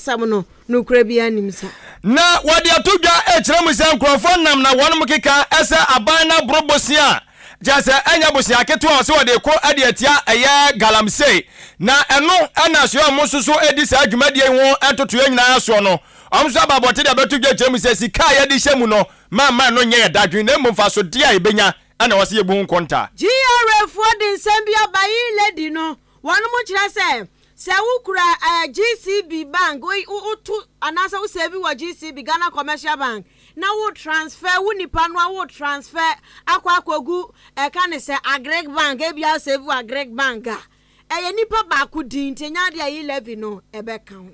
asam no nukura bia nimsa na wadi atodwa echira musa nkrofo nam na wonu mukeka esa aban na brobosia jasa anya bosia ketu o se wode ko adiatia eye galamsey na eno ana so amososo edi sa adwumadie ho atoto nyina so no omso ababote de betodwa echira musa sika ye di hyemu no ma no nye dadwe na mmfa so dia ebenya ana wase yebu nkonta GRA for the Sambia bayi lady no wonu mu kira se wukura GCB bank utu anasa wo save wo GCB Ghana Commercial Bank na wo transfer wo nipa no wo transfer akwakogu kan se Agreg Bank ebia save wo Agreg Bank eye nipa ba ku din tenya de 11 no ebeka ho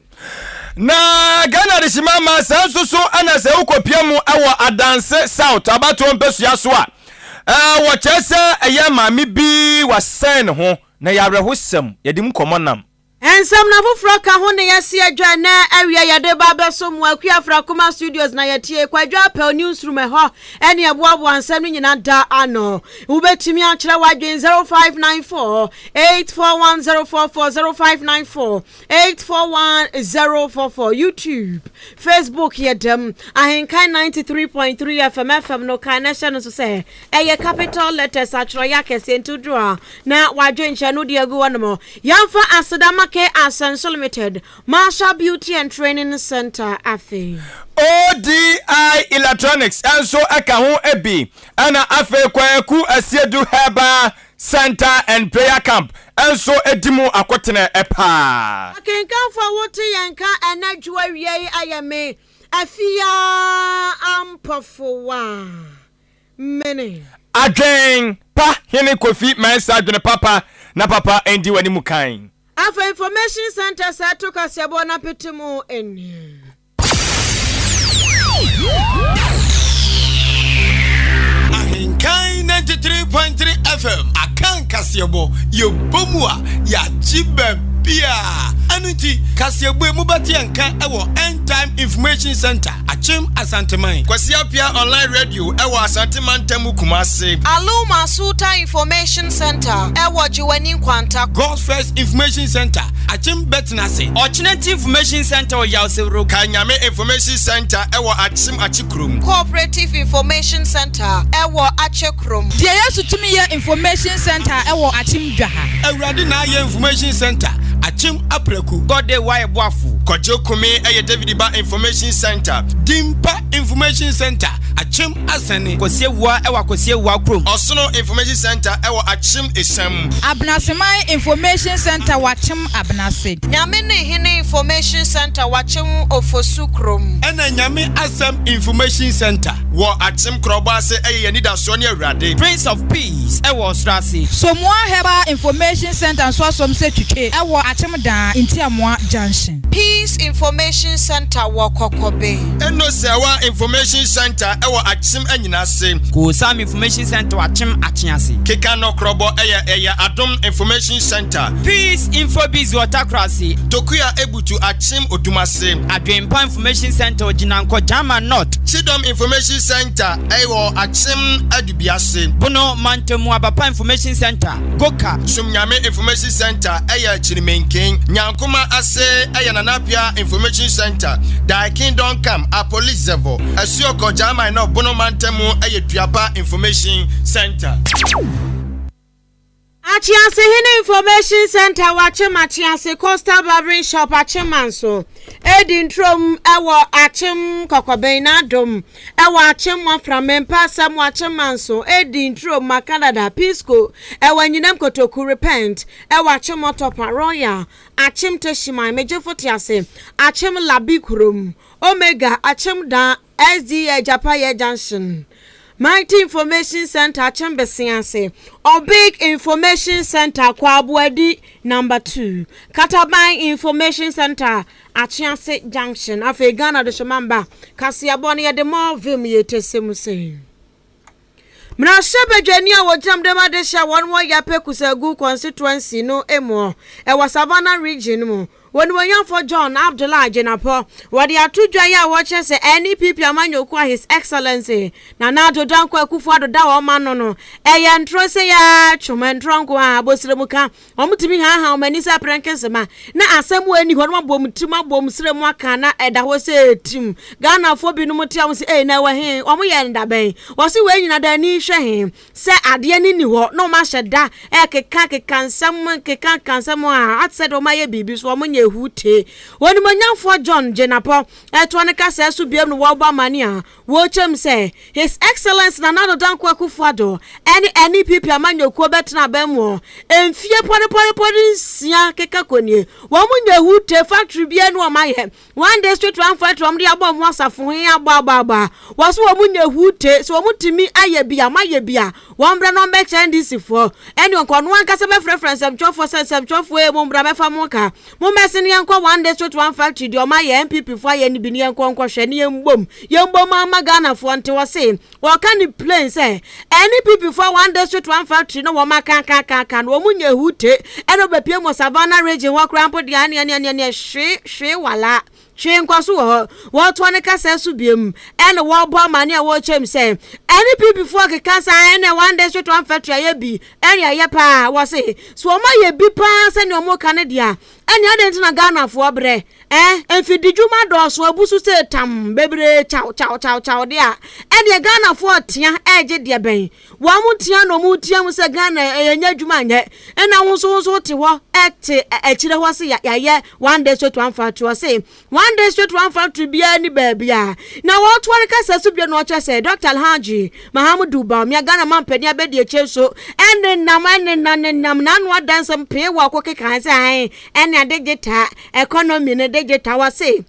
na Ghana de simama sansusu ana se ukopiamu ewo Adanse South abato mpesua so wo chese eye mami bi wasen ho na yarehosem yedim komonam ensam na foforo ka ho ne yesi adwa na awia yade baba so mu akua Frakoma Studios na yetie kwadwa pel newsroom ho ene eboabo ansam nyina da ano ubetimi a kire wadwen 0594 841044 0594 YouTube Facebook yedem AHENKAN933FM FM no connection so say eye capital letters atroya kese ntudro na wadwen che no de agu wono yamfa asedama Essential Limited, Marshall Beauty and Training Center, Afia. ODI Electronics, and so Akahu Ebi, Anna Afia Kwaku Asiedu Heba Center and Prayer Camp, and so Edimu Akotene Epa. I can come for water yanka and Adwenpa I am a Afia Ampofowaa Mene. Adwenpa Hene Kofi Mensah Adwenpa na papa endi wani mukain. Afia Information Center Akan Kaseibo na petimu eni. AHENKAN933FM Akan Kaseibo yo bomua ya jibebia anuti Kaseibo mubati yanka ewo End Time Information Center Achim Asanteman Kwasi Afia online radio ewo Asanteman temu Kumasi Aluma Suta Information Center ewo Jiwani Kwanta God's First Information Center Achim Betnase Alternative Information Center o Yawsewro Kanyame Information Center ewo Achim Achikrum Cooperative Information Center ewo Achekrum Dia yesu tumi ye Information Center ewo Achim Dwaha Awurade na ye Information Center Achim Apreku Gode waye boafu Kojokumi eye David Ba Information Center Dimpa Information Center Achim Asane Kosiewa ewa Kosiewa krom Osono Information Center ewa Achim Esam Abnasemai Information Center wachim Abnase Nyame Hene Information Center wachim Ofosukrom Ena Nyame Asam Information Center wo Achim Krobase eye Nida Soni Awurade Prince of Peace ewo Strase Somwa Heba Information Center so som se twitwe ewo Achim Dan Intiamwa Junction Peace Information Center wo Kokobe Eno Sewa Information Center ewo Achim Anyinase Kusam Information Center wachim Achiase Keka no krobo eye Adom Information Center Peace Infobiz Watakrase Tokuya Ebutu Achim Odumase Adwenpa Information Center Ojinanko Jama North Chidom Information Center ewo Achim Adubiase Bono Mantemu Abapa Information Center Goka Sumnyame Information Center eye Chirimenken Nyankuma ase eye Nanapia Information Center Dai Kingdom Camp a Police Zevo Asioko Jama no Bono Mantemu eye Tuapa Information Center Achiase Hene Information Center wachim Achiase Coastal Barbering Shop Achimanso Edintrom ewo Achim Kokobe na dom ewo Achim Waframempa Sam Wachimanso Edintrom Makanada Pisco ewo Nyinem Kotoku Repent ewo Achim Otopa Royal Achim Teshima Mejefotiase Achim Labikurum Omega Achim Da SDA Japaye Junction Mighty Information Center Chambesianse Obig Information Center Kwabwedi number 2 Katabai Information Center Achiase Junction Afia Ghana de Shomamba Kasiaboni ya de Morvim Yetesemuse Mna shebe jenia wajam de madesha wanwa yape kusegu constituency no emo e wa Savannah region mo When we young for John Abdullah Jenapo, what the Atujaya watches say any people amanyokwa His Excellency. Nana to Dankwa Kufuado Dawa Manono. Eyan Trose ya Chuman Tronkwa Bosremuka. Omutimi ha many saprankesema. Na asemu eni hwa bom tima bom sremwaka na eda ho se tim. Ghana fo bi no mutiam se na wa he. Omo ye ndaben. Wose we nyina da ni hwe he. Se ade ni ni ho no ma hyeda keka kansam a atsaid o ma ye bibi so omo nye hute. Woni manyamfo John Jenapo eto ne ka se so biem no wo ba mane a wo chem se His Excellency na Nana Dankwa Kufuado any people amanyokwo betena bemu emfie pore sia keka konie wo munye hute factory bia no ma ye one day straight one factory om dia bom wasafo hin agba wo so wo munye hute so wo mutimi aye bia ma ye bia wo mbra no be chandisi fo eni onko no anka se be reference am twofo e mo mbra be fa mo ka mo mesi ne enko one day straight one factory di o ma ye MPP fo ye ni bi ne enko hwe ne yembom ama Ghana fo nte wo se wo ka ni plane say any people for one day straight one factory no wo ma kan wo munye hute eno be pie mo Savannah region wo krampo dia ne hwe wala hwe nkwaso wo to ne kasa su biem eno wo bo amane a wo chem say any people for ke kasa ene one day straight one factory ye bi ene ye pa wo se so ma ye bi pa se ne o mo kan dia ene ade na Ghana fo bre enfidi djuma do so abusu se tam bebre chaw dia ene Ghana fo tia eje de ben wo mu tia no mu tia mu se Ghana enya djuma nye ena wo so te ho ete akire ho se ya ye one day straight one factory say one day straight one factory bia ni bia na wo to re kasa su bia no che se Dr. Alhaji Mahamudu Ba mi Ghana man pani abedi eche so ene nam na no adansam pe wo akoke kan se ene digital economy ne digital wa say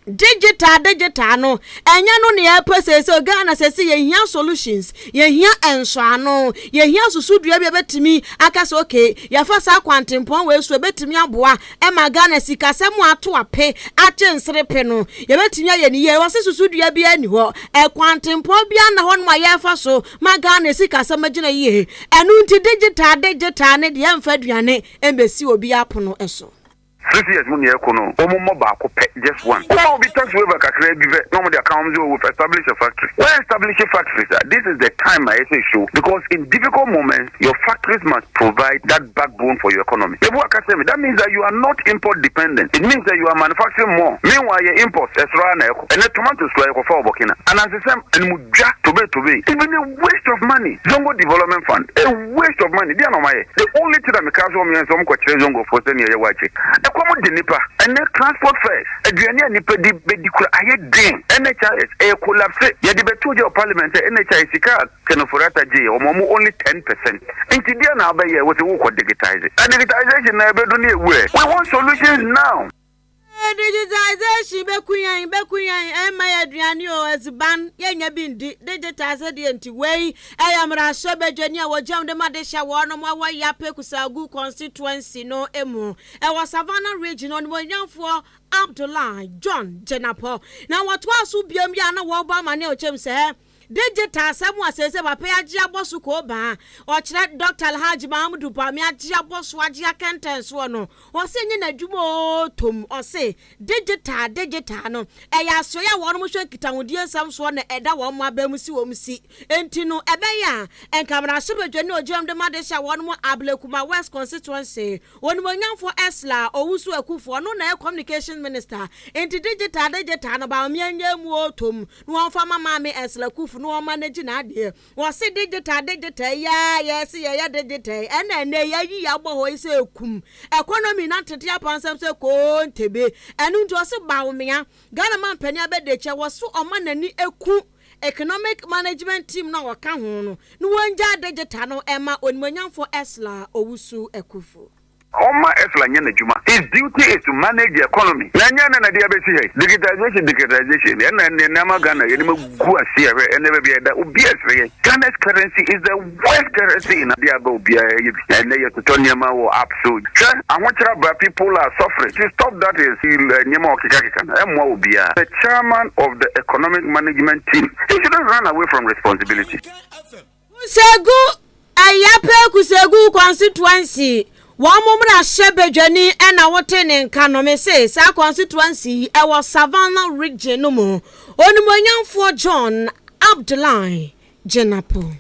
digital no enya no ne apese so Ghana se ye hia solutions ye hia enso ano ye hia susudua bia betimi akasa okay ya fa sa kwantempon we so betimi aboa e ma Ghana sikasemu ato ape achensere pe no ye betimi aye ni ye wose susudua bia ni ho e kwantempon bia na ho no ye fa so ma Ghana sikasemu gina ye enu nti digital ne de emfa aduane embesi obi apono eso 3 years mun yekono omo ba ko pe just one o be tax waiver kakra bi ve no mo dey account you will establish a factory when establish a factory this is the time I say show because in difficult moments your factories must provide that backbone for your economy that means that you are not import dependent. It means that you are manufacturing more meanwhile your imports esra na eko and the tomatoes to eko for Burkina and as the same and mudja to be even a waste of money. Zongo development fund a waste of money dia no my the only thing that me cause me so mo ko kire zongo for say ye wache komo de nipa and transport fares aduane nipa di bedikura aye den NHIS e collapse ye de beto je parliament NHIS sika kenofurata je omo only 10% inti dia na abaye we wo ko digitize and digitization na bedo na ewe we want solutions now. Digitization bekuyan ema aduane o aziban yenya bindi digitize de enti wei ayamra so bedwani a wojam de madesha wo no mo wa yape kusagu constituency no emu e was Savannah region on mo nyamfo Abdullah John Jenapo na watu asu biam ya na wo ba mane o chem se digital samu asese papa agi abosu ko ba o kire Dr. Alhaji Mahamudu Ba mi agi abosu agi accountants wo no o se nyi na dwumo tom o se digital no e ya so ya wo no mo hwe kitahudie sam so na eda wo mo abamu si wo mu si enti no ebe ya enkamra so bedwane ojem de madesha wo no mo Ablekuma West constituency wo no nyamfo Esla Owusu Akufo no na communication minister enti digital no ba mi anya mu otom no fa mama me Esla Akufo no manage na de wo se digital ya yes ya digital ene ya yi ya bo ho se ekum economy na tete apansam se ko ntebe enu nto se bawo mea Ghana man pani abedeche wo so omanani eku economic management team na waka ho no wonja digital no ema onimonyamfo Esla Owusu Akufo Oma Esla nyana juma. His duty is to manage the economy. Nyana na dia besi he. Digitization. Ena nama Ghana yeni mgu asia re ene be da ubia sre. Ghana's currency is the worst currency in dia ba ubia yebi. Ene ye totonia ma wo absolute. I want people are suffering. To stop that is nyama okikakika. Emwa ubia. The chairman of the economic management team. He shouldn't run away from responsibility. Kusegu ayape kusegu constituency One moment I shebe journey and I want in Kanome says our constituency I was Savannah region no more. Only my young for John Abdullahi Jenapo.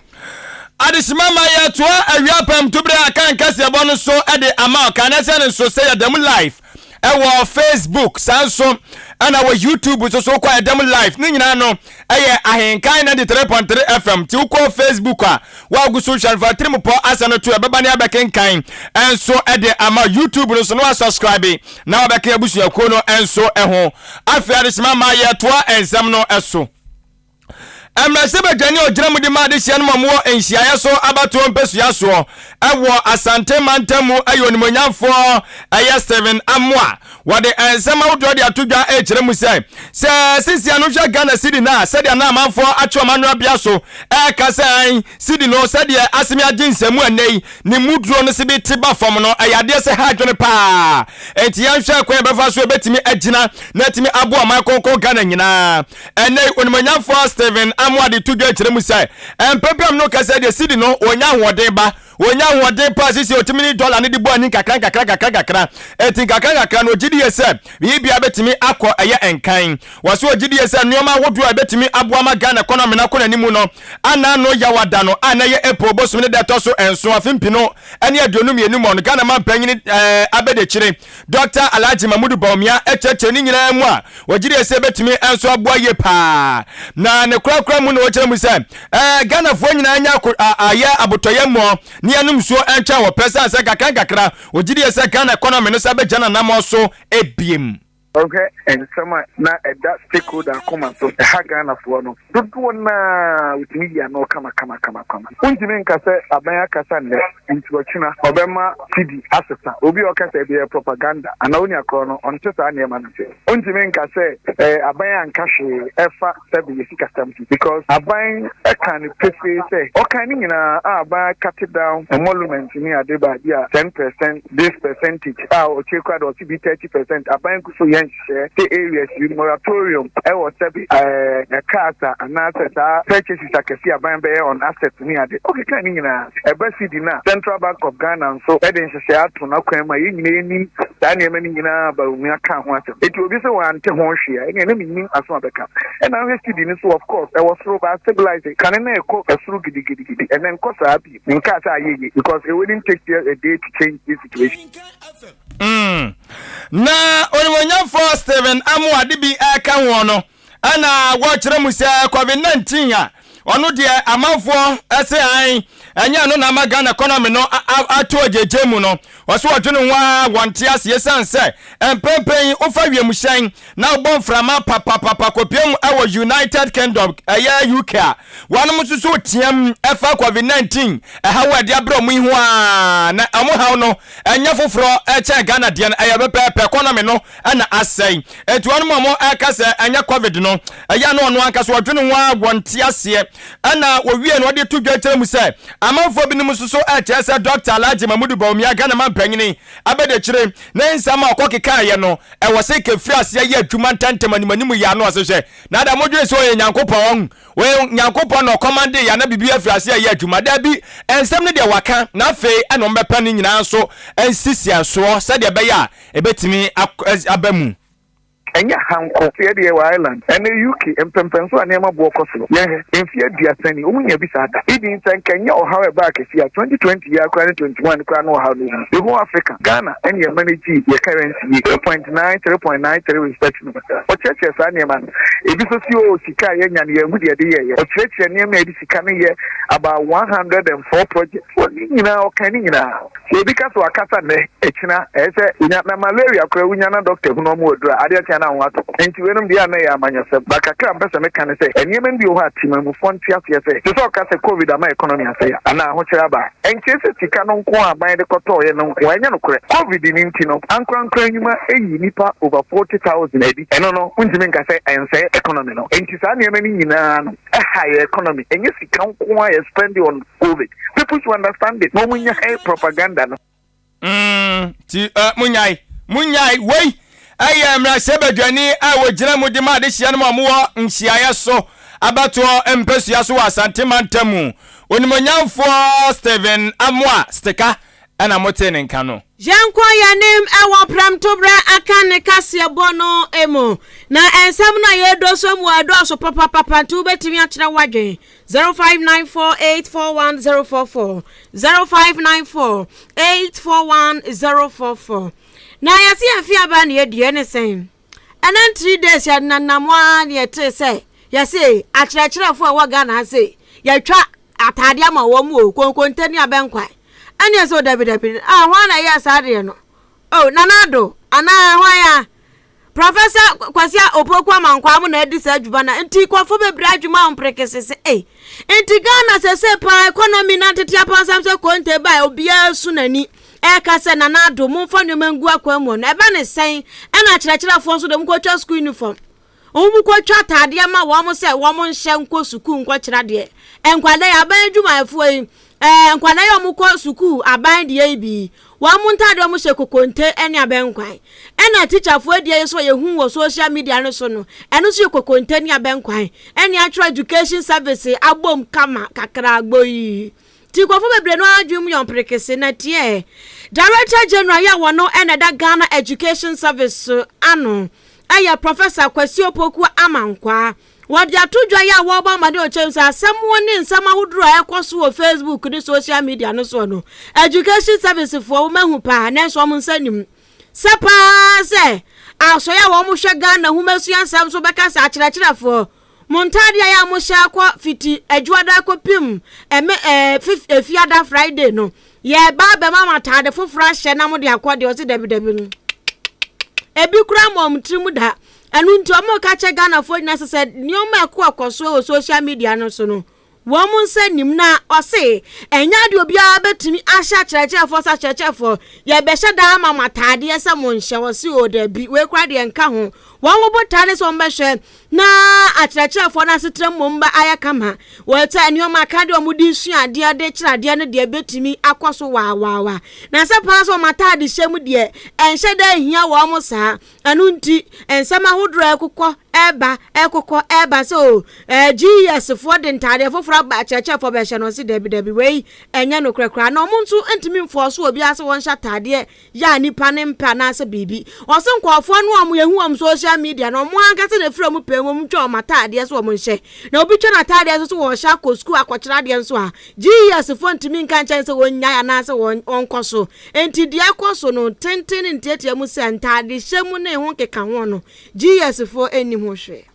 Adisimama ya toa awiapam tubre Akan Kaseibo no so e de ama kanese so say dem live e Facebook sanso ana wo YouTube so kwa dem live ni nyina no eye AHENKAN933FM ti ko Facebook a wa gu social for trimpo asano to e beba ne abekenkan enso e de ama YouTube no so no subscribe na obeka abusu akwo no enso e ho Afia Adisimama ya toa ensam no eso Amrasebe jani ojiramu di ma de hia no mamuo enhia so abato mpesu ya so ewo asante mantamu ayo nimonyamfo aya 7 amwa wade ensema wodo de atodwa ejiremu sai se sisi anu hwa Ghana city na sede na amanfo atwa manu abia so kasan city no sede asemi aginsemu anei ni mudro no sibi tiba fom no ayade se ha adwene pa enti ya hwa kwen befa so betimi agina na timi abo amankonko Ghana nyina enei onimonyamfo 7 amwade tudwa ejiremu sai empepem no kasa de city no onya hoden ba wonya hoden pa sisi otimini dollar ne di bo ani kakra eti kakra no gidi yese bibia betimi akọ eye enkan waso gidi yese nneoma wodu betimi aboama Ghana economy na kọ nanimu no ana no yawada no ana ye epo bosu ne deto so enso afimpi no ene adonum yenum on Ghana man panyin abede chire Dr. Alhaji Mamudu Baumia echeche ni nyina mu a wogidi yese betimi enso aboa ye pa na ne krakra mu no wo kire mu se Ghana fo nyina anya aye abotoye mo ni anum so encha wo pesa se kakra wogidi yese Ghana economy no sabe jana na mo so ebiem. Okay, and some na that stakeholder come so Ghana for no. Don't go na with media no kama. Unjime nkase abanya kasa ne into China obema CD assessor. Obi okase be propaganda. Ana oni akro on tesa na ema no. Unjime nkase abanya nkashe efa sabi yesika stamp because abanya can prefer say okani nyina abanya cut it down emolument ni adeba dia 10% this percentage o chekwa do be 30% abanya kuso the areas in moratorium was a casa and purchases on assets near the okay can a Central Bank of Ghana and so Eden Shashat to Nakama in it will be so one to Honshia and enemy as one become. And I was students so of course I was through by stabilizing can a through giddy and then cost happy in Kata because it wouldn't take a day to change this situation. Na onimonya for 7 amwade bi aka ho no ana wo kire mu se COVID-19 a ono de amanfo ese an anya no na magana economy no ato jeje mu no waso odwene wa wonte ase sanse empempen ofa wiem hyan na obon frama papa kopiem ewo United Kingdom UK wanu mususu tiam efa COVID-19 hawade abro mu ihu a na amohaw no enya foforo eche Ghana de na bepepe economy no ana asai etu wanu mo akase enya COVID no ya no ono ankaso odwene wa wonte ase ana wowie no de tudwa tere mu se amanfo bi no mususu eche Dr. Alhaji Mamudu Baumia Ghana man panyini abede chire na nsama okokeka ye no e wo se kefri ase ye adwuma ntantamanimu ya no asehwe na da modwe so ye nyankopon we nyankopon no commande ya na bibi afri ase ye adwuma da bi ensam ne de waka na fe ana mbepa ni nyina so ensisi aso se de be ya ebetimi abamu enya hanko fiade wa island ene UK empempenso anema bo koso ye enfie diasani omunya bi sada idin tankanya o hawe back fia 2020 ya kwa 2021 kwa no how no the whole Africa Ghana and your manage your currency 3.9 respectively o cheche sa anema ebi so si o sika ye nya ne mu de ye o cheche anema edi sika ne ye about 104 projects you know can you know so because wa kasa ne echina ese nya na malaria kwa unya na doctor hu no mu odura ade na wato enti wenum dia na ya manyase bakakra mpesa me kan say enyemen bi o ha timamu fonti afi say so ka say covid ama economy asay ana ho kira ba enti se tika no nko aban de koto ye no nko anya no kure covid ni ntino ankran nyuma eyi nipa over 40,000 edi eno no unjime nka say ense economy no enti sa na ni nyina no high economy enye sika nko a spend on covid people should understand it no munya propaganda no ti munyai wei aye mra sebedwani awojira mu de ma de hia no mamuo nhia so abato empesu ya so asante mantamu onimonyamfo Steven Amwa steka ana mote ne nka no Janko yanim ewo pram tobra Akan Kaseibo no emo na ensem na yedo so mu ado so papa tu betimi a kire wadwen 0594841044 0594841044 na yasi afia ba na yedie ne sen anan 3 days ya nanamwa na yete say yasi akirachirafo a waga na say yatwa atade ama wo mu o konkontani abenkwa ani so dabi hwana ya sare no oh nanado ana hwaya professor kwasia opoku amankwa mu na edi sa adwuma na nti kwafo bebra adwuma omprekesese nti Ghana sese pa economy na tete apasam se konte ba obia sunani kase nanado mu fa nyomangu akwamu na eba ne sen na kirachirafo so dem ko twa school uniform omu ko twa tade ama wo mo se wo mo nhye nko suku nko kirade enkwada ya ban adwuma afuo nkwana yo mukọ suku aban de bi wa muntade o mu hye kokonte ene abenkwan ena teacher fo de so ye hu wo social media no so no eno so kokonte ne abenkwan ene actual education service abom kama kakra agboyi ti kwafo bebre no adwum yon prekese na tie director general ya wono ene da Ghana education service ano aya professor Kwasi Opoku amankwa wadi atudwa ya woba made o chemsa asemo ne nsama huduro ekoso wo Facebook ni social media no so no education service for mahu pa na so mo nsanim sepa se aso ya wo mo hwe Ghana humasu ansam so beka sa akirachirafo montade ya mo hye akọ fiti adwada kopim fiada Friday no ye ba be mama tade foforo hye na mo de akọ de o se dabi ebi kura mo mtrimu da anu nti omo ka che Ghana fo na se nioma akoso social media no so no wo mun se nim na o se enya de obia betimi ahya kirachirafo sa kirachirafo ye be hye da mama tade ese mo nhye wo se o da bi we kura de nka ho wo mo botane so mbehwe na akirachirafo na setrem mo mba aya kama wo ta nioma ka de omudi su ade ade kirade ne de betimi akoso wa na se pa so matade hyem de enhye da hia wo mo sa anu nti ensama hodro ekokọ eba so GS for the ntade foforo ba akirachirafo be hye no se dabi we enya no krakra na omuntu ntimi mfo so obi ase won hya tade ya nipa ne mpa na ase bibi oso nkofo no omo yehu om social media no mo ankase na fira mu pemom twa matade so omo hye na obi twa na tade so wo hya ko school akwakirade so a GS for ntimi nka nchen se wonya ya na ase won koso enti de akoso no tenten ntietie mu se ntade hyemu na ehun keka ho no GS for eni ho hwe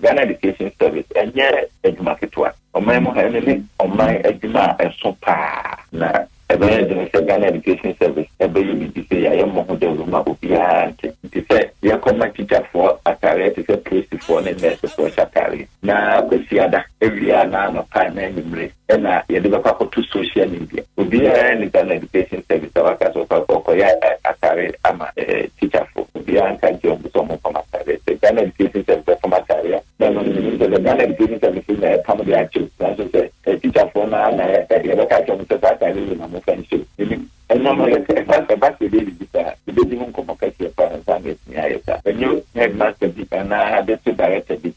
Ghana Education Service and yet edumaketwa omai mo hanele omai eduma esopa na ebe Ghana Education Service ebe yi say ya mo ho de ruma obia nti say ya come teacher for atare to say priest for na nurse for atare na kwesiada ewia na no pa na nimre na ye de ba to social media obia ni Ghana Education Service waka so ko ya atare ama teacher for obia nka je so mo for atare Ghana Education Service for atare na no ni the Ghana Education Service na come the actual so say teacher for na ye ba ka jo mo to atare ni na mo fancy and no more about the daily the building communication for Zambia. When you headmaster and I had to direct the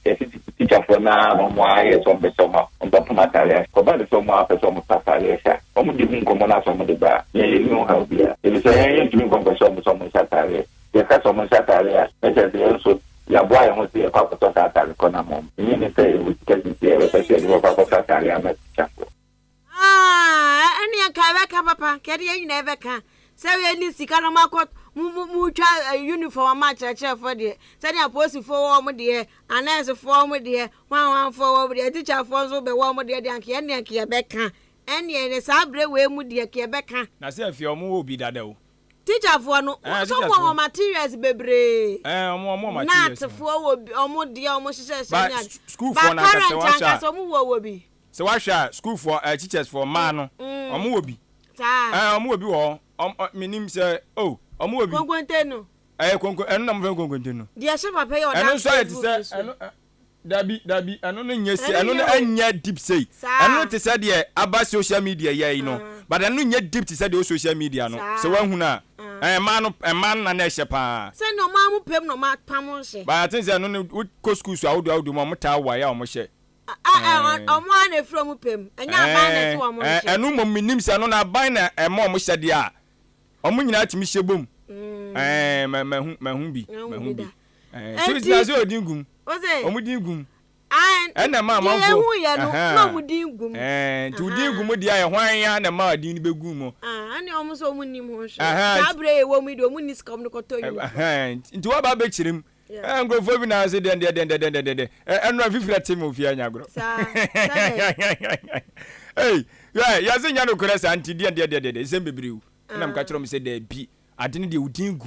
teacher for now, why some the summer on top of material, combine the summer after some Papalia. Almost giving common from the bar. You know how we are. It is a doing conversation with someone Sataria. You have someone Sataria, and also. Ya boy wants to be a papa to Sataria. You need to say, we can see a special papa Sataria. Ani akaweka papa kedi yin na ebeka se we ni sika no makọ mu twa uniform ma church for de se ni aposi for wo mo de anese for mo de wan for wo de teacher for so be wo mo de anke ene anke ebeka ene ne sabre we mu de ke ebeka na se afia omo obi dada o teacher for no so wo materials bebre omo materials na for wo omo de omo hye school for na ka se wa so mu wo bi se wa hwa school for teachers for man no omo wo bi omo wo bi wo minim se omo wo bi konkonte no konko eno na mo konkonte no dia she papa yo eno so eti se eno dabi eno no nyesi eno no anya deep say eno te se de aba social media ye no but eno nya deep te se de social media no se wa hu na man na na she pa se no ma mu pem no ma pam she but I think eno no ko school so awudu mo ta wa ya mo she omo na from pem enya ban na so omo she enu mo minim se no na ban na mo mo hye de a omu nyina atimi hyebom mahun bi so it's na so odingum omu dingum na ma manfo no mu dingum tu dingum dia ye hwan ya na ma din begum mo ani omu so omu nim ho hwe sabre wo mu di omu ni skom no koto yi nti wa ba be chirim ngofo bi na se den eno afifira tim ofia nyagro hey ya se nya no koresa anti den se bebriu na mka kiro me se da bi adene de udin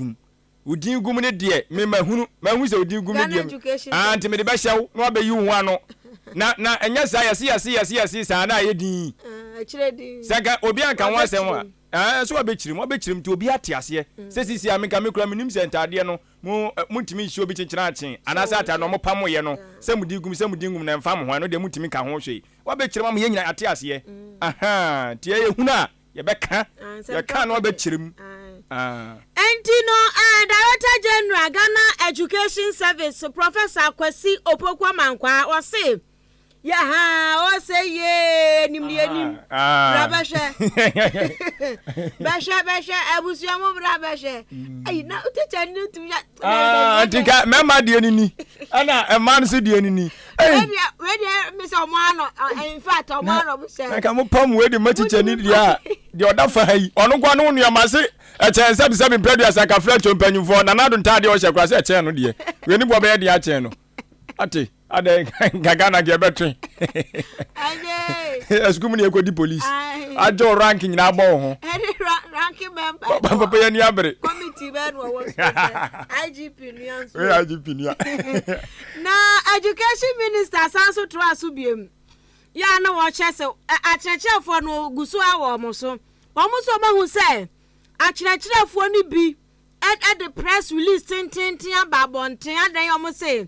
gum ne de me mahunu se udin gum ne de anti me de be hyew no abayi hu ano na enya sa yasi sa na ye din chire din saka obi anka ho asem a so obechirim to obi ate ase se sisi ameka me kura menim se ntade no mutimi hye obi chenchena achen anasa ata no mo pam ye no se mudingum na mfam ho no de mutimi ka ho hwe obechirim am ye nyina ate ase tie ye huna ye beka ye ka no obechirim Entino Director General Ghana Education Service Professor Kwesi Opokwa Mankwa o say o say ye nimdi enim rabashe bashe abusuamu rabashe ai na utecha ni tu ya antika mema de ni ana eman so de ni we me say omo in fact omo ano bu say ka mo pam we de machicha ni dia de odafa hai onu kwa no nua mase echen sabi predia saka fletcho mpanyufo na nado ntade o hye kwase echen no de we ni bo be de achen no ate ade gagana ge betwe eskum ni ekodi police ajo ranking na abo ho ranking member papa ya ni abre committee be no wo IGP nuanso IGP nia na education minister sanso to asubiem ya na wo chese achechefo no gusu awo mo so mahu say achechefo ni bi at the press release tintin ababonten adan yo say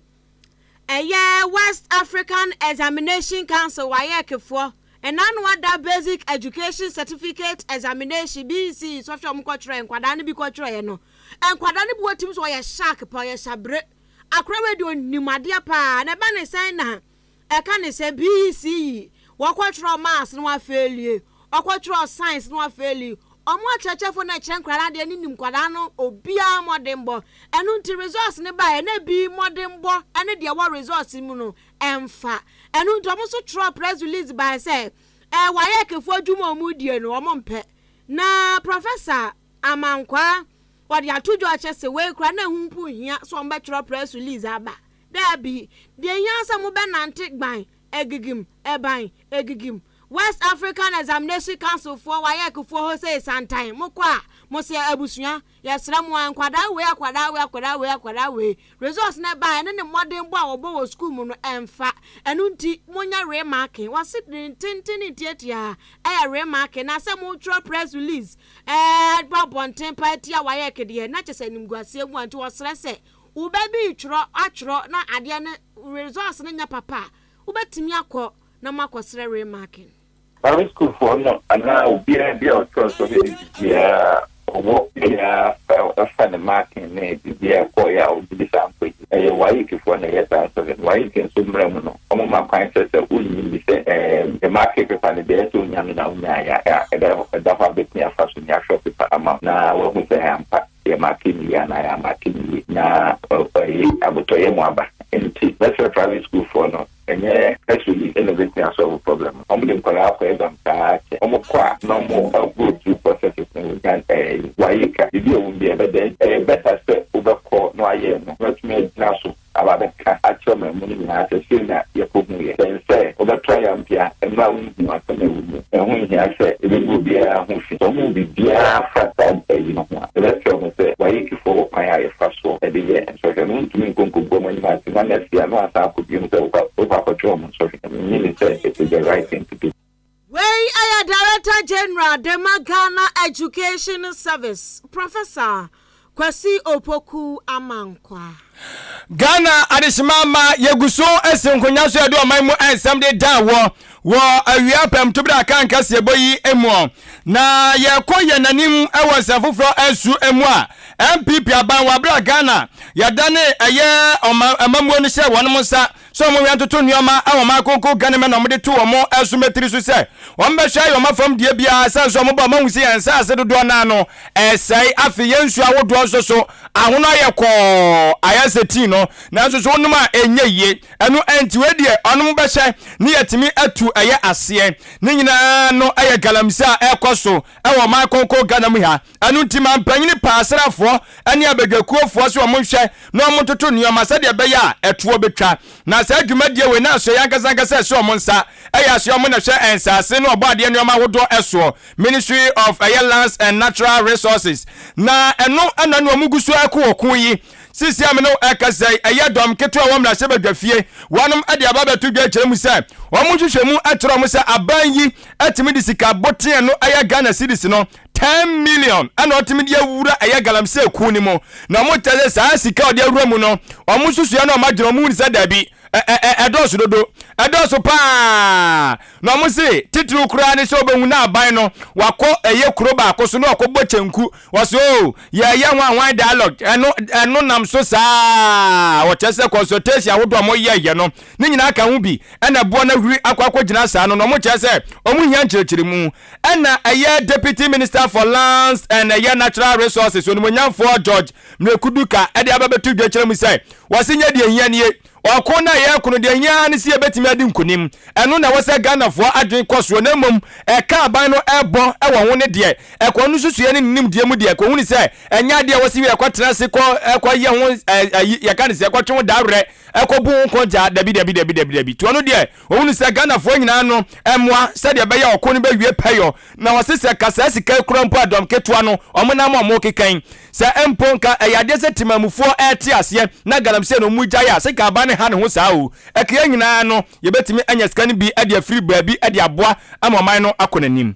West African Examination Council wayekefo enanu ada basic education certificate examination BC so fam kwatre nkwada ne bi kwatre no enkwada ne bi wotim so ye shark pa ye sabre akra do nimade pa na ba ne sen na eka ne se BC wakwatre maths no afelie wakwatre science no afelie omo achechefo na chenkwara de ni nimkwada no obia modembo enu nti resource ne ba na bi modembo ene de wa resource mu no emfa enu nti omo so tro press release by say waye kefo adwuma omu die no omo mpe na professor Amankwa wadi atujo achese we kra na humpu hia so ombe tro press release aba da bi de hia sa mu be nante gban egigim eban egigim West African Examination Council for wayek for say sometime mokwa mo se abusua yesra mo akwada we results na ba ne modern bo obo wo school mu no emfa enu nti monya remarking wase tintin tietia remarking na se mo tro press release babonten party wayek de na chese nimguase mu anti wosre se u baby atro na ade ne results na nya papa u betimi akọ na makosre remarking Primary school for no, and now be a trust of it. Yeah, or a fan marking, maybe a boy out to the sample. Why you can find a yes answer, why you can so no. All my princess wouldn't be the market and the day to Yamina, and that will be near fashion, your shop amount. Now, what was the hamper? Marking me and I am marking me now. I will tell you more about it. That's a private school for no. And actually, innovating a solve problem. Them call out them catch. No more go through processes and why you can will be a better step over call. No, I am not made now. About the actual money as a sinner, you put me and say, over triumph, and now we want to know. And when he said, it will be a movie, so will be dear fat and let's say, why you for my first one at the end. So I can only mean go when my next year, no, I could be over patrol. So I really say it is the right thing to do. Way Director General Dema Ghana Education Service Professor Kwesi Opoku Amankwa Ghana adishimama yeguso esenkonya so ade omanmu ensam de dan wo awia pam to bra Akan Kaseibo yi emu na ye nanim ewo safofro asu emu a MPP aban wa bra Ghana ya dane eye amamu no hye wonom sa so mo wian toto nneoma awo ma konko ganeme na mo de to mo esumetri so se won be hwa yo mafam die bia se so mo ba ma husi ensa ase dodo na no esai afi yensu awodo so ahono ye ko ayaseti no na so so onum a enye ye enu enti we de onum be hye ne yetimi atu eye ase ne nyina no eye galamsa ekoso ewo ma konko ganam ha enu ntima mpanyini paasrafo ene abegekuofo so mo hwe no mo toto nneoma se de be ya etuo betwa na sa adwumadie we na so yankasa so mo nsa eya so mo na hwe ensase no obade nneoma wodo eso Ministry of Lands and Natural Resources na eno ananu omugusu akwo yi sisi ameno akasai ayadom ketwa wamla sebe dwafie wanum ade ababetu dwa kyeremu se omuhwehwemu atro mu se aban yi atimi disika boten no aya Ghana cedis no 10 million ana otimi de awura aya galamse ku ni mo na mo tele sa sika ode awura mu no omususu ya na omadro mu ni se dabi edoso dodo edoso pa no mo se titru kura ni se obehu na aban no wako eye kuro ba akoso no akobbo chenku waso ye wan dialogue eno nam so sa wo chese consultation wodo mo ye no ni nyina aka hu bi ena bo na huri akwa gina sa no mo chese omu hia nkyerkyere mu ena eye Deputy Minister for Lands and Natural Resources onimonyamfo George Mrekuduka ede ababetu dwa kyeremu se wasinya de hia nie okona ye kono de hia ne se betimi adi nkonim eno na wose Ghana fo adwen koso na mom eka aban no ebo ewo ho ne de ekonu susuye ne nim de mu de ko huni se enya de wose wi ekotena se ko ye ho ye kan se ekotwe dawre ekobu nko ja dabi to no de huni se Ghana fo nyina no emwa se de be ya okoni be wie payo na wose se kasa sika kurampo adom ketwa no omona mo kekan se emponka eyade se timamufo eti ase na galamse no muja ya se ka aban ha ne ho saa o ekiya nyina no ye betimi anya scan bi ade afiri baabi ade aboa amoman no akonanim.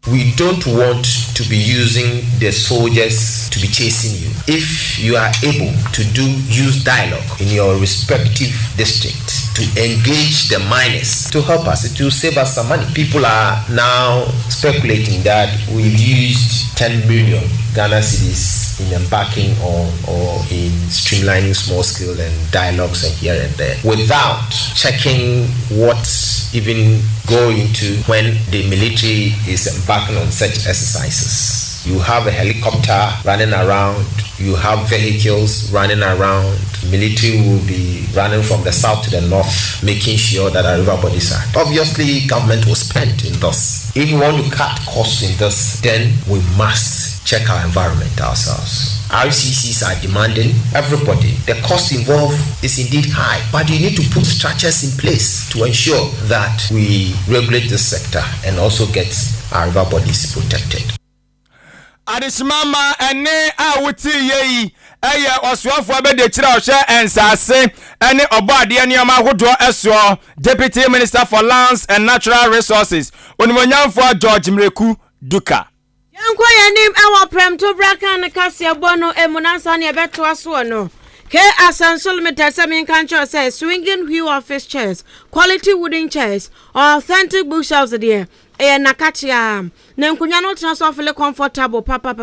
We don't want to be using the soldiers to be chasing you. If you are able to use dialogue in your respective district to engage the miners to help us, it will save us some money. People are now speculating that we've used 10 million Ghana cedis in embarking on or in streamlining small scale and dialogues and here and there without checking what even go into when the military is embarking on such exercises. You have a helicopter running around, you have vehicles running around, military will be running from the south to the north, making sure that our river bodies are. Obviously, government will spend in this. If we want to cut costs in this, then we must check our environment ourselves. RCCs are demanding everybody. The cost involved is indeed high, but you need to put structures in place to ensure that we regulate this sector and also get our river bodies protected. Adishmama ene awuti yeyi eye osuafo abede kira ohwe ensase ene obade anioma hodo eso Deputy Minister for Lands and Natural Resources onimonyamfo George Mrekuduka. Yanko yanim awa prem to Akan Kaseibo no emunansa ne beto aso no ke asansol metasemi kancho say swinging wheel office chairs, quality wooden chairs, authentic bookshelves there. Nakachia na nkunya no tena so feel comfortable papa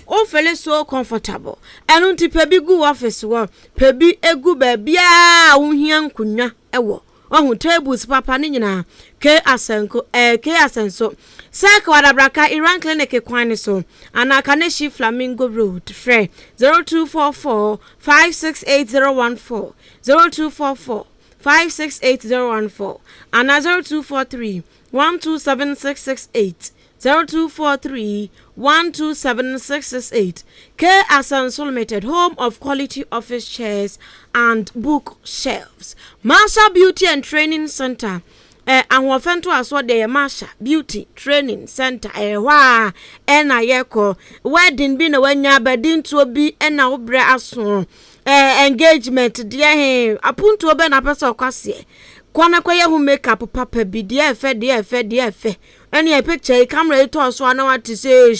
o feel so comfortable enu nti pebi gu office wo pebi egu ba bia wo hia nkunya ewo ohun tables papa ni nyina ke asenso saka wadabraka Iran clinic kwan so anaka ne shi Flamingo Road free 0244 568014 0244 568014 and 0243 127668 0243 127668 K Asansol Limited, home of quality office chairs and book shelves. Marsha Beauty and Training Center. Anwofento aso de Marsha Beauty Training Center wa ena yeko wedding bi na wanya badin to bi ena obre aso engagement de he apunto obe na pesa kwase kwana kwa ye hu makeup papa bi de efe any a picture camera to so na what to say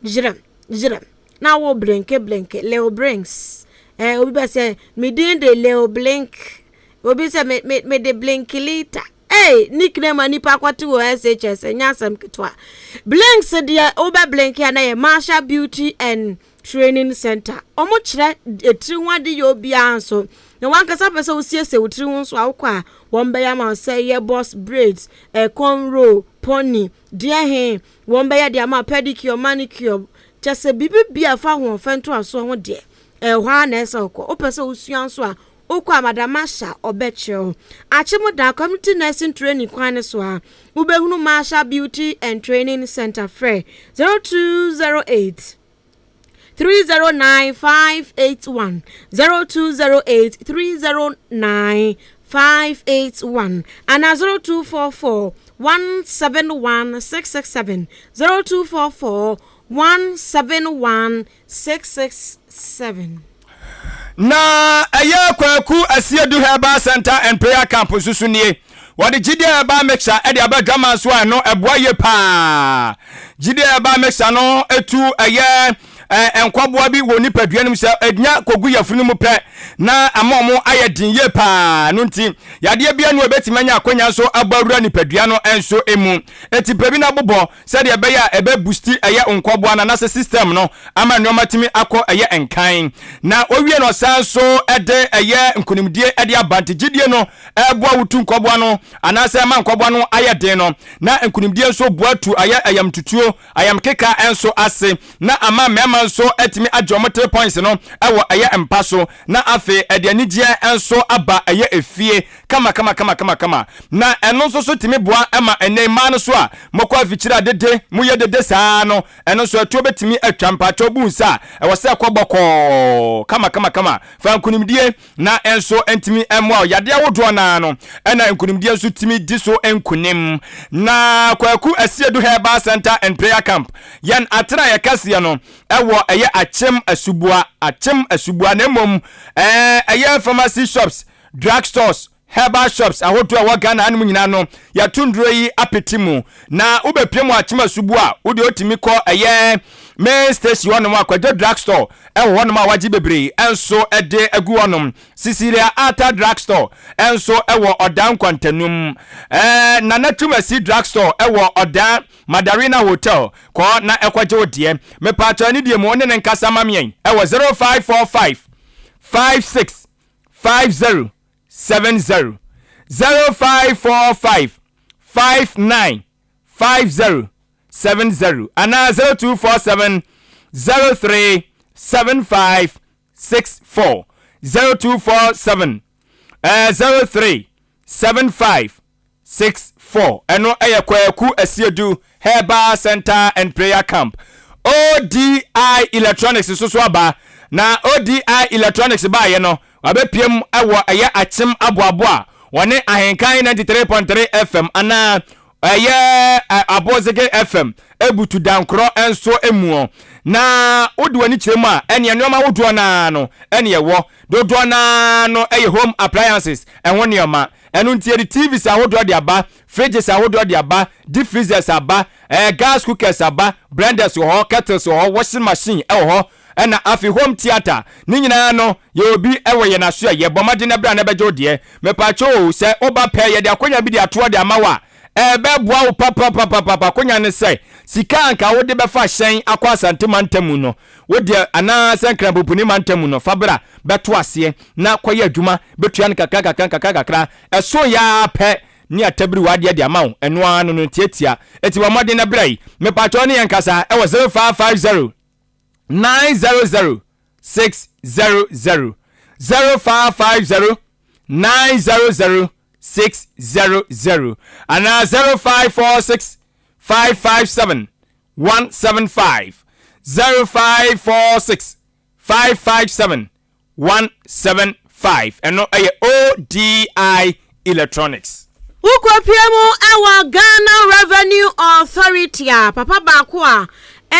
jiram na wo blink Leo Brinks obi be say me din de Leo Blink obi say me de blink later. Hey, nickname anipa kwati wo SHS nyasam kitwa. Blinks dia oba blink ya na ye Marsha Beauty and Training Center. Omo kire etri wade yo bia anso na wankasa pese osiesie wotiri ho so awokwa won be ya ma say ye boss braids cornrow pony dear he won be ya de ma pedicure manicure chese bibi bia fa ho fento aso ho de hwa na ese okọ o pese osuan so a okwa madamasha obecho achimuda community nursing training kwan so a ubehunu Masha Beauty and Training Center free 0208 309-581 0208-309-581 and 0244-171-667 0244-171-667. Na aya kwaku asiedu Herbal Center and Prayer Camp susunie wadi jide eba mixer edi abadwama so ano eboye pa jide eba mixer no etu aye enkwaboa bi woni paduanum se ednya kogu yafunu mu pe na amomo ayedin ye pa no nti yade bia no ebetimanya akonya so abawura ni padua no enso emu eti pebi na bobo se de be ya ebe boosti eye nkwaboa na system no ama nneoma timi akọ eye enkan na owie no sanso ede eye nkunimdie ede abantagidie no eboa wutu nkwaboa no anase ma nkwaboa no ayedin no na nkunimdie so boatu eye ayam tutuo ayam keka enso ase na ama mema so etimi adwomo 3 points no ewo eye empaso na afi edianigie enso aba eye efie kama na eno so timi boa ema enema no so a mokwa afichira dede muye dede saa no eno so atu betimi atwampa chobunsa ewo se kwoboko kama fa nkunimdie na enso entimi emwa yade awodo na no ena nkunimdie so timi diso enkunim na kwaku asiedu Herbal Center and Prayer Camp yan atra yakase no ewo eye achem asubua na mom eye pharmacy shops, drug stores, herbal shops ahoto a wagana anu nyina no ya tundro yi apetimu na ubepiem achem asubua wo de otimi ko eye main station no akwaje drug store ewo hono ma waji bebre enso ede agu honom Cecilia Ata drug store enso ewo odan kwantanum na natumasi drug store ewo odan Madarina Hotel ko na ekwaje odie me pato ni die mo ne nkasa mamien ewo 0545 56 50 70 0545 59 50 70 ana 0247 03 75 64 0247 03 75 64 eno eyekwaku asiedu Herbal Center and Prayer Camp ODI Electronics so aba na ODI Electronics ba ye no abepiem ewo eye achem aboabo wone AHENKAN933FM FM ana eye abozege FM ebutu dankro enso emuo na odwani kiremu a ene nneoma wodo na no ene yewo dodo na no eye home appliances enwo nneoma enu ntie TVs ahodo de aba fridges ahodo de aba deep freezers aba gas cookers aba blenders ho kettles ho washing machine ho ena afi home theater ni nyina no ye obi ewe ye na so ye bomade na bra na bejo de me pacho se oba pe ye de akonya bi de ato de amawa beboa wo papa konya ne sei sika anka wo de befa hyen akwa asantema ntamu no wo de ana sankra bopuni mantamu no fabra beto ase na koye adwuma betua ne kakra eso ya pe ni atabiri wade de amawo eno anu no tietia eti wa mode na brai me pacho ne yankasa e wo 0550 900 600 0550 900 600 and 0546 557 175 0546 557 175 and no ODI Electronics. Ukopiemu ewa Ghana Revenue Authority papa bakwa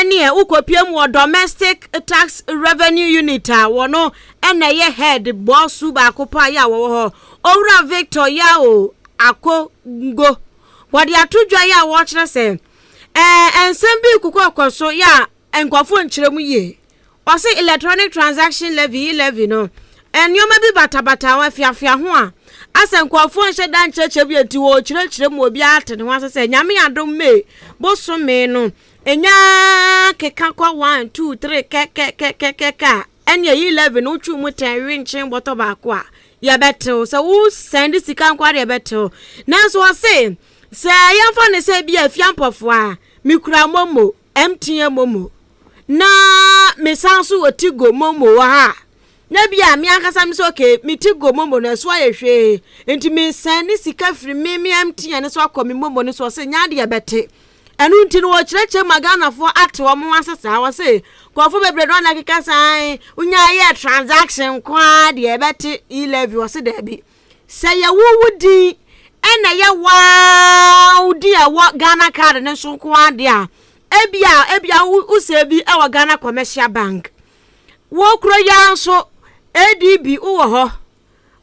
ene ukopiemu domestic tax revenue unit wono ene ye head boss bakopa ya wo Owura Victor Yao Ako Ngo wadi atudwa ya wo kire se ensembi kukokoso ya enkofo nkyeremu ye wase electronic transaction levy no enyoma bi batabata wa fiafia ho a asenkofo nhye dan cheche bi eti wo kyeremu obi atene ho asese nyame adom me boso me no enya keka kwa 1 2 3 keka enye 11 uchu mu 10 winchin boto ba kwa ya beto so wo send sika nkwa de beto nanso wo say yamfa ne say bia Afia Ampofowaa mikura momo MTN momo na mesanso otigo momo ha na bia mi akasa mi so okay mi tigo momo na so ayehwe enti me send sika free me MTN so akomi momo ne so say nya de bete enu nti no wo kireche maganafo ate wo mo asesa wo say kofo bebre do na keka san unya ye transaction kwa de bete 11 wo say da bi say ye wudi ena ye wow di a wo Ghana card ne so kwa de a ebia u say bi e wo Ghana commercial bank wo kro ya so ADB wo ho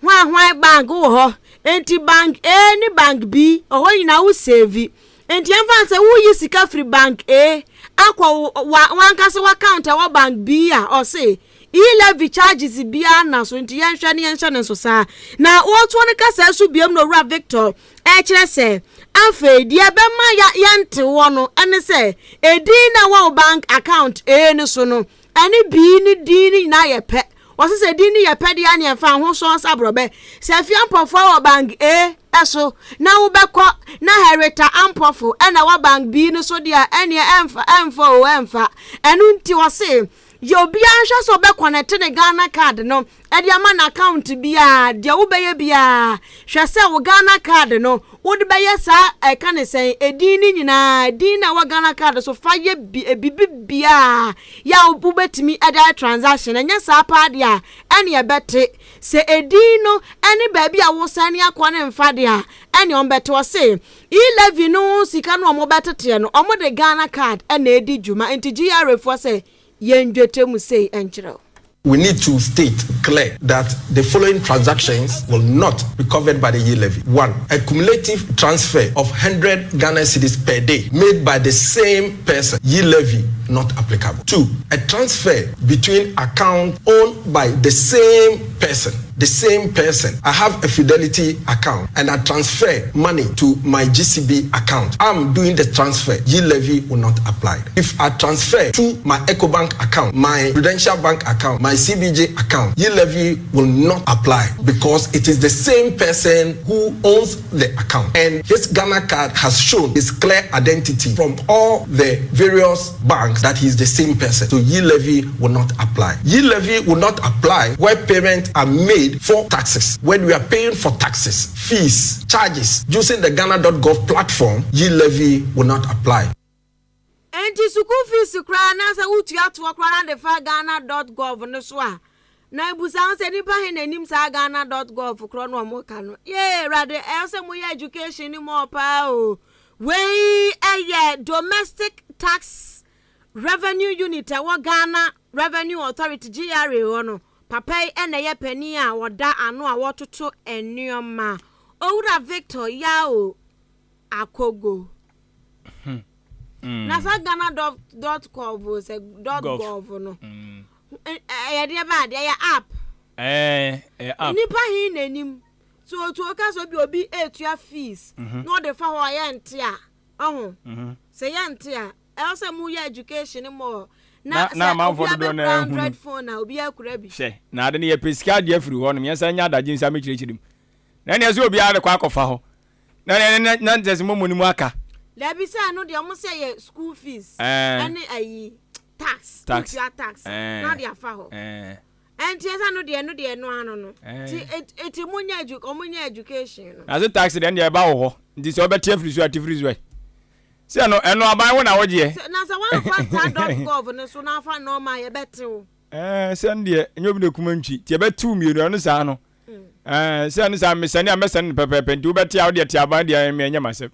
hwan bank wo ho enti bank any bank B ho ina wo save enti emfa say wo yi sika free bank A akwa wan kase wa account wa bank B a o say e-levy charges bia na so enti yenhwe ne so sa na wo to ne kasa so biam no Ra Victor kire se afa di be ma yante wo no ene se edi na wa bank account A ne so no ani B ni D ni na ye pe wose se di ni ye pe dia ne fa ho so sabrobe se Afia Ampofowaa bank A eso na wo bekọ na herita Ampofo na wa bank B no so dia ene emfa enu nti wose yo bia hwa so be connect ne Ghana card no e dia ma na account bia dia wo beye bia hwa se wo Ghana card no wo de beye sa e ka ne sen edin ni nyina edin na wa Ghana card so fa ye bibia ya wo betimi e da transaction enya sa pa dia ene e bete se edin no ene ba bia wo san ne akwa ne mfa dia ene on bete wo se e-levy no sika no mo betete no omo de Ghana card ene edi juma enti GRA for say we need to state clear that the following transactions will not be covered by the e-levy. 1. A cumulative transfer of 100 Ghana cedis per day made by the same person. E-levy not applicable. 2. A transfer between accounts owned by the same person. I have a Fidelity account and I transfer money to my GCB account. I'm doing the transfer. E-levy will not apply. If I transfer to my EcoBank account, my Prudential Bank account, my CBJ account, e-levy will not apply because it is the same person who owns the account. And his Ghana card has shown his clear identity from all the various banks that he is the same person. So e-levy will not apply. E-levy will not apply where payments are made for taxes. When we are paying for taxes, fees, charges using the Ghana.gov platform, e-levy will not apply. Enti school fees kra na sa utua to kra na de fa Ghana.gov no so a na ibusa se nipa he nanim sa Ghana.gov kra no mo ka no ye rade e se mo ye education ni mo pa o we domestic tax revenue unit wa Ghana Revenue Authority GRA wono papai ene ye pani a woda ano a wototo enuoma Owura Victor yao akogo na sa Ghana.gov se .gov no e de ba de ya app app nipa hi nanim so to ka so bi obi etua fees no de fa ho ya nte a se ya nte a e se mu ya education mo na ma for do na Android phone na obi akura bi she na ade ne ye pesika de afiri ho no me nsa nya adagye nsa me kirekirim na ne se obi ade kwa akofa ho na nzese mo mu aka le bi sa no de mo se ye school fees ani ayi tax na de afa ho enti esa no de no ano no ti munya education no na se tax de ne ba ho nti se obeti afiri so atifiri so se no eno aban wo na woje na se wan fa.gov no so na fa no ma ye betew se ndie enyobi ne kuma ntwi ti betu mienu no sa no se no sa mesani amesani pepepe nti wo beti a wo de ti aban de me enya masem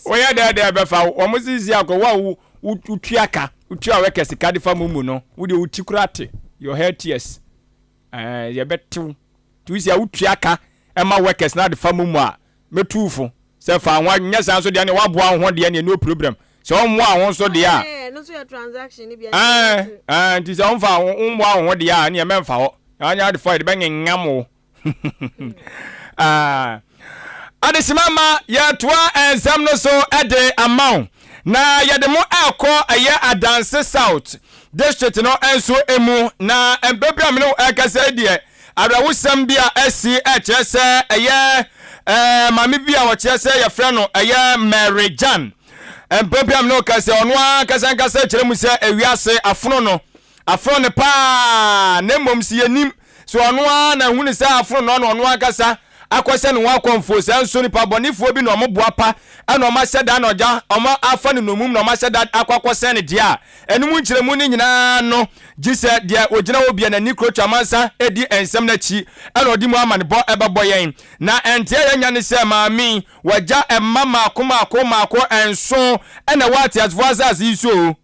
oya da be fa wo musisi akwa wo utuaka utua weke sika de fa mumu no wo de utikurate your head tears ye betu tu sia utuaka ema workers na de fa mumu a metufo se fa nwa nya san so de ne waboa ho de ne no problem se o mo a ho so de a no so your transaction ni bia nti se o fa mo a ho de a ne me mfa ho anya de fa de ben ngam adesimama ya toa ensam no so ede amount na yɛde mo akɔ ɛyɛ Adanse South district no enso emu na mpepia me no ɛkasa die arawusam bia asi ɛkyerɛ sɛ ɛyɛ mame bia wɔkyerɛ sɛ yɛfrɛ no ɛyɛ Mary Jan mpepia me no kasa ɔno akasa kyerɛ mu sɛ ewiase afono no pa na mmom si yanim so ɔno na hunu sɛ afono no ɔno akasa akɔsɛ no wa konfo sɛ nso nipa bɔnifoɔ bi na ɔmo boapa ɛna ɔmo ahyɛda na ɔgya ɔmo afa no nomum na ɔmo ahyɛda akɔkɔsɛ ne dia ɛnum nkyerɛmu ne nyinaa no gise dia ogina obi na ni krocha mansa edi ensɛm na chi ɛna ɔdi mu amanebɔ ɛbɛbɔ yɛn na ɛnte yɛnya ne sɛ maami wagya ɛmma maako ɛnso ɛna wate asfo asase so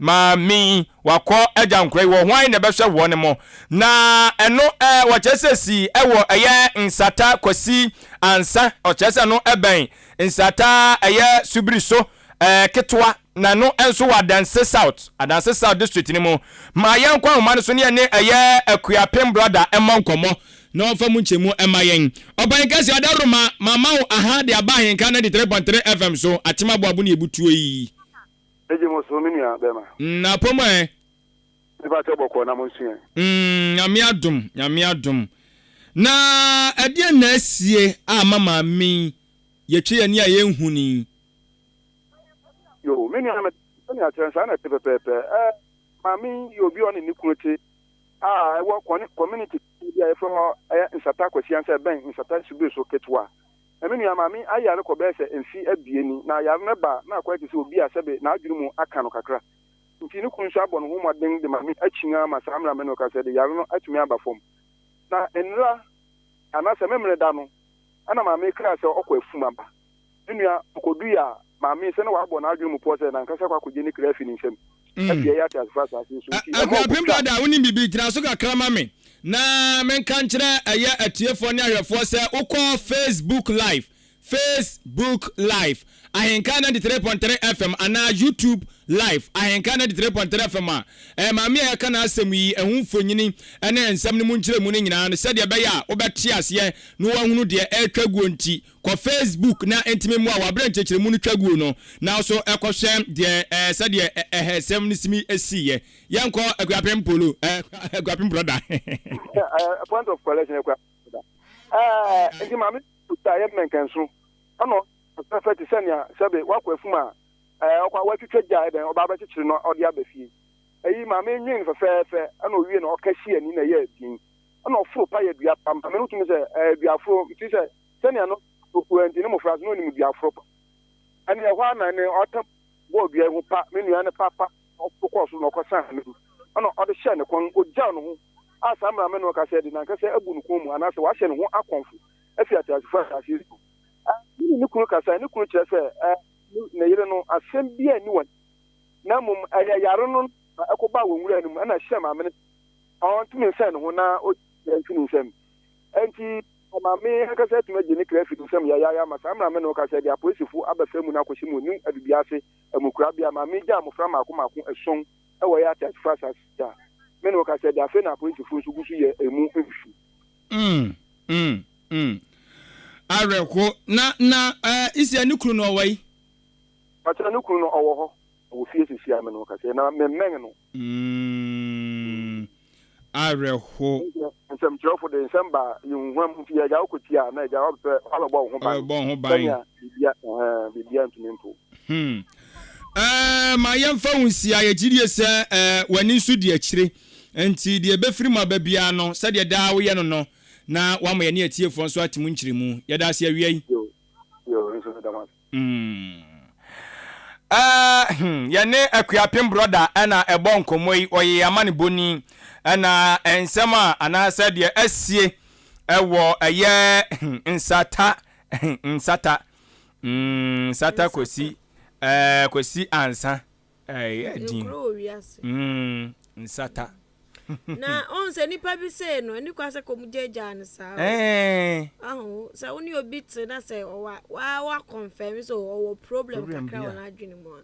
maami wakɔ agya nkrai wɔ hwan na bɛhwɛ wɔ ne mo na ɛno wɔkyerɛ si ɛwɔ ɛyɛ nsata kwasi ansa ɔkyerɛ sɛ no ɛbɛn nsata ɛyɛ subiri so ketwa na no enso wa Adanse South district ni mo ma yɛn kwa homa no so ne ɛyɛ akuapem brother ɛmɔ nkɔmɔ na ɔfa mu nkyɛmu ɛma yɛn ɔban kɛse ɔdaroma mama wo aha de aba AHENKAN933 FM so atema boabo ne ebutuo yi eje mo so minia bema na pomo ba te bɔkɔ na mo nsua nyame adom na ɛdeɛ na asie a mama mi yɛtwe yɛni a yɛnhuni yo minia na chansa na pepepe mami yo bi on ni kunote ɛwɔ community bi a yɛfrɛ nsata kwasi ansa bɛn nsata subiri so ketwa minia mami ayare kɔ bɛ sɛ mfi abieni na yare ne ba na akɔ te sɛ obi a sɛbe na adwuru mu aka no kakra nti ne kun so abɔ no ho mɔden de mami akyinga ma samra me no ka sɛ de yare no atumi aba fam na enra anasa memre da no ana mami kra sɛ ɔkɔ afuma ba nua kodu ya mami sɛ na wabɔ na adwuru mu pɔ sɛ na nkasa kwa kogye ne kra fi ne nsɛm afia ya ta fasa so akapem brother woni bibi tira so kakra mami na menka nkyerɛ ɛyɛ atiefo ne ahwɛfo sɛ ukɔ Facebook live AHENKAN933 FM ana YouTube live AHENKAN933 FM mami a yɛka na asɛm yi ɛho mfonyini ɛne nsɛm ne mu nkyerɛ mu ne nyinaa no sɛdeɛ bɛyɛ a wobɛte aseɛ no wahunu deɛ ɛtwa guo nti kɔ Facebook na entime mu a wabrɛ nkyerɛkyerɛ mu no twa guo no na so ɛkɔhwɛ deɛ sɛdeɛ ɛhɛsɛm no simi ɛsiyɛ yɛnkɔ akuapem polo akuapem brother point of collection nti mami ta yɛ menkanso ɔno perfect sɛnea sɛbe wakɔ afuma ɔkɔ watwitwa gya ɛdɛn ɔba bɛkyekyere no ɔde aba fie ɛyi maame nwen fɛfɛɛfɛ ɛna owie na ɔkɛhyi ani na yɛ adin ɛna ɔforo pa yɛ dua pam maame no tumi sɛ duaforo nti sɛ sɛnea no okuwa nti ne mmɔfra so na onim duaforo pa ɛne ɛhɔ ana ne ɔtam bɔɔ dua ho pa me nua ne papa ɔkɔɔ so na ɔkɔsan ne mu ɛna ɔde hyɛ ne kɔn ogyaw ne ho a saa mmara me no ɔka sɛ de nankasɛ abu ne kɔn mu anaasɛ wahyɛ ne ho akɔnfo afi atasefo asase ne kunu kasa ne kunu kyerɛ sɛ na yere no asɛm bi ani wɔn na mom yare no ɛkɔba wɔ nwura no mu ɛna hyɛ maame no ɔntumi nsɛn ne ho na ɔyɛntwi ne nsɛm ɛnti maame akasa atumi agye ne kra fi ne nsɛm yɛyaya ma saa maame no ɔkasa de apolisifo abɛfra mu no akɔhyɛ mu nim abibia ase amukura bia maame gya amofra maako ɛson ɛwɔ yɛ atasefo asase a me no ɔkasa de afei na apolisifo nso gu so yɛ emu mfi areko na isi ani kru no wai acha ni kru no owo ho wo fie sisi ame no ka se na memmen no areko nsem trofo de nsemba yunhwam fie ga okotia na ga obse alobɔ ho ban bibia ntumento ma yemfa wunsi ayegidie sɛ wani nso di akyire enti de befiri ma babia no sɛ de da wo ye no na wa ma ye ne atiefo nso atimu nkyiremu yɛda ase awia yi nso da mas yɛne akuapem brother ɛna ɛbɔ nkomo yi ɔyɛ amane boni ɛna ensɛm a anasa de asie ɛwɔ ɛyɛ nsata kosi ansa ɛdin nsata na on se nipa bi se no ni kwase komjeja ne sa se oni obi te na se wa confirm so o problem kakra wona adwene mu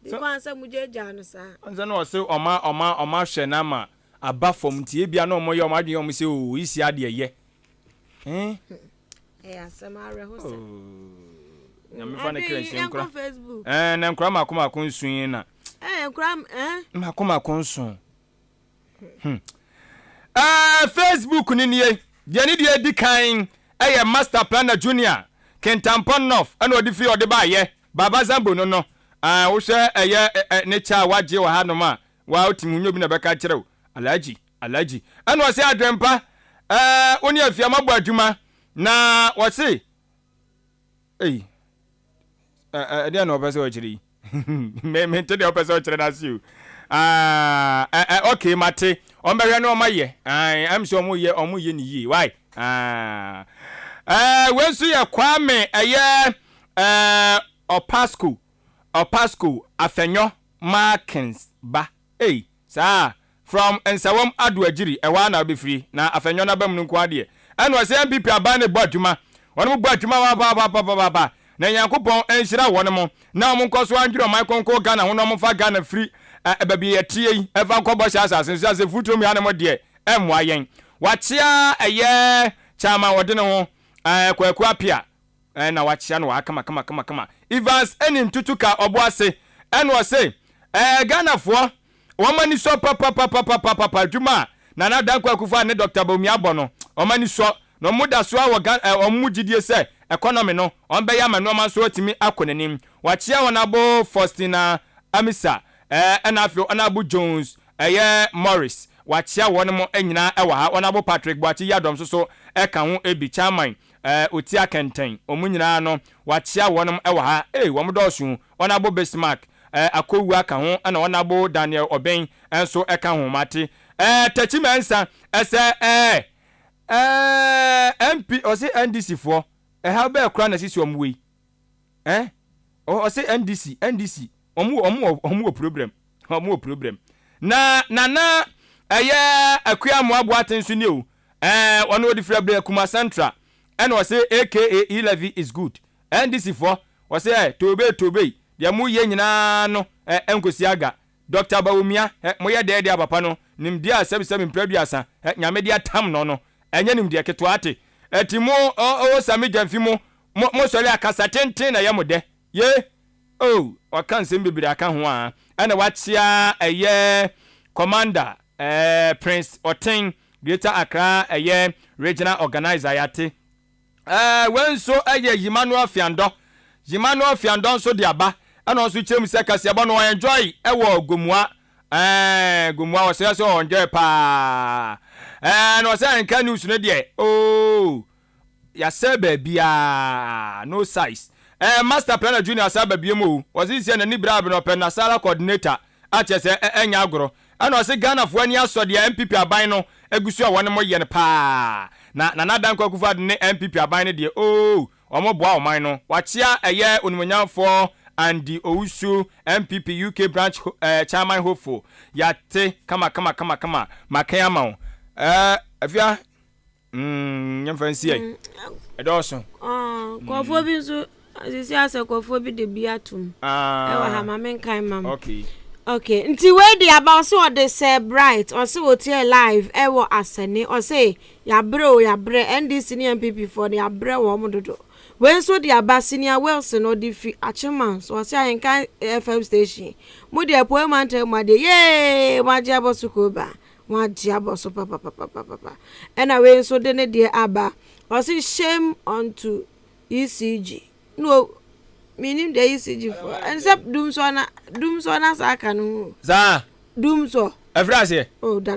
di kwanse mujeja ne sa onse no se oma hwe na ma aba fom tie bia na omoye omadwen om se o isi ade ye asema re ho se nyame fa ne krensi nkura Facebook na nkura makoma konsun na nkura makoma konsun Facebook ni nie de ni de di kan master planner junior Kentampon North ana odi free odi ba ye baba zambo no wo hwe ne cha waje wa hanom a wa otimunyo bi na beka kire alaji ana wo se Adwenpa oni Afia mabo adwuma na wo se dia no pese o kire me to de o pese o kire na siu okay mate o mbehwe no maye am so omo ye ni yi why wensu ye Kwame Opasco Afenyo Markins ba sa from Ensawam Aduagiri ewa na be free na Afenyo na bam nko ade eno se MPP aba ne bodwuma wonu bodwuma wa ba na Yankopon enhira wonu mo na mo nkoso andwiro mai konko Ghana ho no mo fa Ghana free ebabi yetie eva nkobọ sha asase so ase futu mi anemo de emwa yen wachia chama wode ne ho kwaku apia na wachia no kama Evans enim tutuka oboase eno se Ghana fo womani so papa dwuma na dan kwaku fa ne Dr. Bomi abono womani so no muda so omugidie se economy no onbe ya manu ma so timi akonenim wachia wonabo Faustina Amisa Afia Anabu Jones Morris wachia wonmo enyina ewa ha wonabo Patrick Boachi Yadom so eka ho ebi chairman oti akenten omunyina no wachia wonmo ewa ha womdosu wonabo Bismarck akowu aka ho na wonabo Daniel Oben enso eka ho mate Tachimensa ese MP o se NDC fo ha be kra na sisi omwe o se NDC omu problem na akua mo abo atenso ni o ono odi frabra kuma central and say aka 11 is good NDC for o say tobe dia mu ye nyina no enkosi aga Dr. Bawumia mo ye de abapa no nimdia 77 mpraduasa nyame dia tam no enye nimdia keto ate etimo o sami jamfimo mo sori akasa tenten na yemode ye Akan Kaseibo Midday aka ho a ana wachia commander Prince Oten Greater Accra regional organizer yate wenso Emmanuel Fiando so de aba ana so chem se Kaseibo no enjoy ewo gomua o se so enjoy pa no se nka news no de ya se bia no size master planner junior saba biemu was this na ni bra no pen na sala coordinator achese enya agoro ana se Ghana fo ani aso de MPP aban no agusu a wone mo ye ne pa na dan kwakufa de ne MPP aban ne de omo boa oman no wachia onimonyam for and the Owusu MPP UK branch chairman hopeful yate kama makaya ma Afia nyamfansi ai edoso kofo bi so asisi asakofo bi de biatum ewa ha mamenkan mam okay nti we dey about so dey say bright or say we tie live ewo asene or say ya bre NDC ni MPP for the abre wo mododo when so the aba senior Wilson no di fi achiman so say Ahenkan FM station mo dey appointment ma dey ye ma je abosuko ba ma je aboso papa and we so dey ne dey aba or say shame unto ECG no meaning the ECG for except doom so na saka no za doom so everase da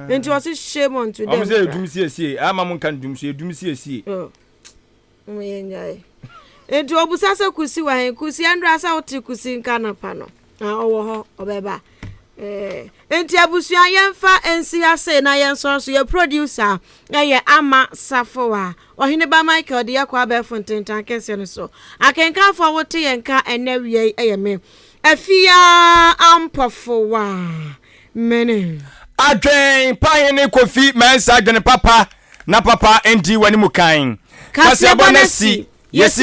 and was shame on to them am say doom sie ama mun kan doom sie enjoy enti obusasa kusi wa hen kusi andra sa oti kusi nka na pa no owo ho obeba enti abusua yemfa ensi ase na yenso so ye producer ye ama safoa ohine ba Michael de yakwa ba fontentan kese no so akenka fo wote yenka enawie eyeme Afia Ampofowaa mene Adwenpa Hene Kofi Mensah Adwenpa papa na papa endi wani mukan Kaseibo nesi yes